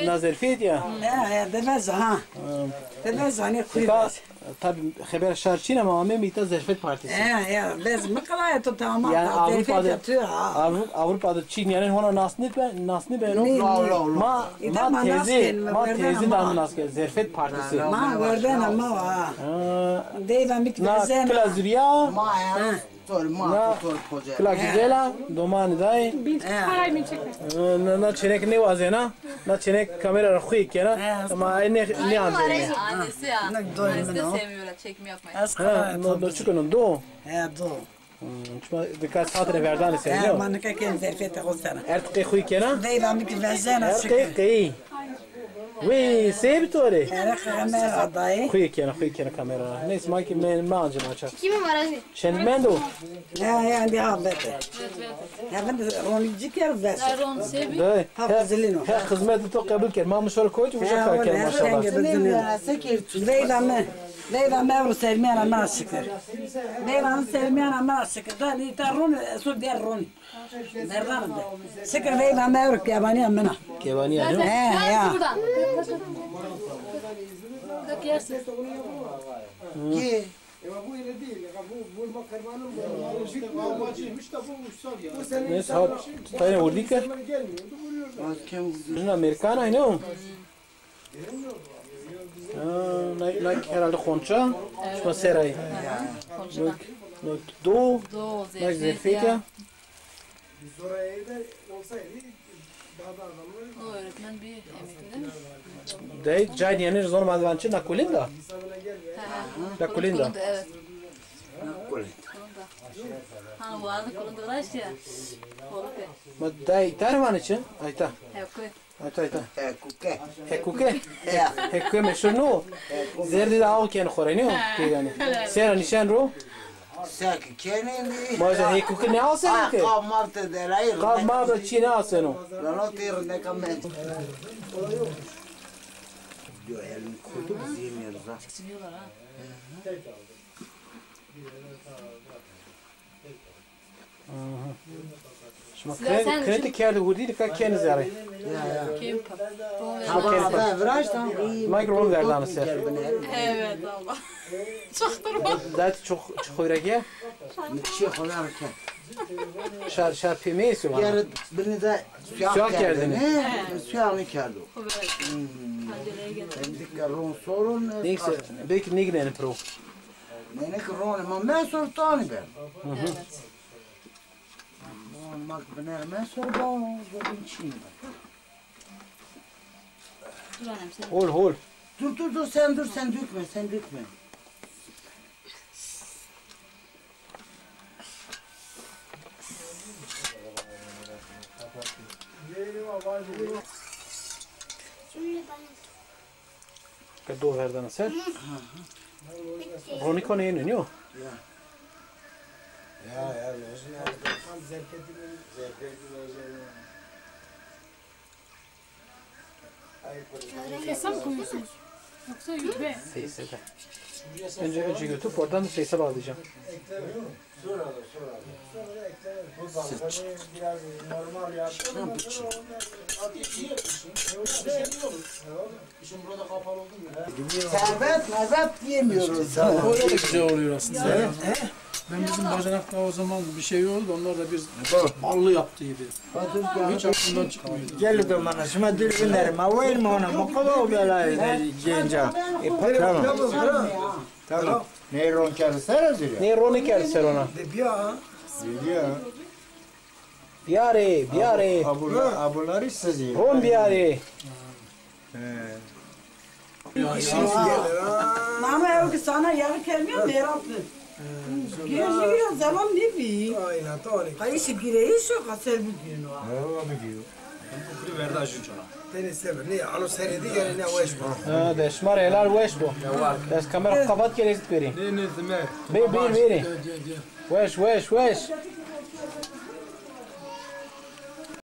Nazerfet ya. Demez ha. Demez hani kuyruğu. Tabii haber şarçın ama Mehmet'e Zerfet Partisi. Bez mi kalaya to tamam. Yani Avrupa'da Çin yani ona nasıl ben o ma tezi nasıl Zerfet Partisi. Ma gördün ama va. Dey ben bir na Klazuriya. Na Klagizela domani dai. Parayı mı çeker? Na çenek ne vazena? Na çenek kamera rakıyık ya na. Ama ne anlayın. Annesi ya. Annesi de sevmiyorlar çekim yapmayı. No çıkın do. Do. Şuna birkaç saatine verdan ise. Ma ne keken Zerfet olsana. Ertqi xuy yana? Dey ben bir vezena. Ertqi. Ve sebtore. Kamera dayı. Xuy yana kamera. Neyse maki men mağancı maça. Kimi var abi? Şenmendo. Di habete. Ben de onu ciker ves. Ron sevi. Day. Hafızlino. Ha hizmeti to kabul ker. Ma müşol koytu müşol ker maşallah. Leyla mevru sevmeyana ma şükür. Leyla'nın sevmeyana ma şükür. Da lita run su der run. Nereden de? Şükür Leyla mevru kebani amına. Kebani yani. Ya. Kalk yersin. Ki Bu öyle değil. Bu makarnanın amacıymış da bu uçsal ya. Neyse ha tane vurdik ya. Bizim Amerikan aynı o. Like herhalde konça. Şuna seray. Do. Like zerfet ya. Zoraya'da olsaydı daha da adamlar. O öğretmen bir emekli. Day cay yani zor malvançı nakulinda. Nakulinda. Evet. Hani vardı kulunda uğraştı ya. Ma day tarvan için. Ayta. Ayta. Hekuke meşhur no. Zerdi de av ken khorani o ki yani. Sera nişan ro. Sak kenindi. Maja hekuke ne alsın ki? Marte de la ir. Kalma da Çin'e alsın o. No tir ne kamet. Diyor elini koydu biz yemiyoruz ha. Çıkıyorlar ha. Şuna kredi kârdı vurdu ka keniz yani. Kim? Hava da virajdan. Mikrofon verdi anı ser. Evet Allah. Çaktırma. Zaten çok hoyrage. Şey koyarken. Şar pemesi var. Yarın birini de Suyak kerdini. Suyağını kerdi. Pencereye gel. Kendik ron sorun. Neyse belki ne gidelim pro. Ne ron ama ben sortani ben. Evet. Mak bener ben sorban ben çiğ. Dur annem sen. Hol. Dur sen dökme. Che dove verda ser? Roniko ne yeni yok. Ya. Fesa mı koyuyorsunuz? Yoksa yüzme? Feyse de. Önce götürüp oradan da feyse bağlayacağım. Normal ya. İşin burada kapalı oldu mu? Serbest yemiyoruz. O da güzel oluyor aslında. Ben bizim bacanakta o zaman bir şey oldu, onlar da biz ballı yaptı gibi. Hiç aklımdan çıkmıyordu. Gel de bana şuna dilbinlerim. Avel mi ona? Makalo belayı genca. Tamam. Ne ron kerser diyor. Ne Ronika ser ona? Biliyor. Biare. Abular sizi. Ron biare. Mama ev ki sana yarı kelmiyor mu yarattı? Geliyor zaman ne bi? Aynen doğru. Kayışı gireyi şu kasel bir gün var. Beni sever. Ne alo seredi yani ne o iş bu. Ha deşmar helal weş bu. Des kamera kapat gerek veri. Ne zime. Bir veri. Weş.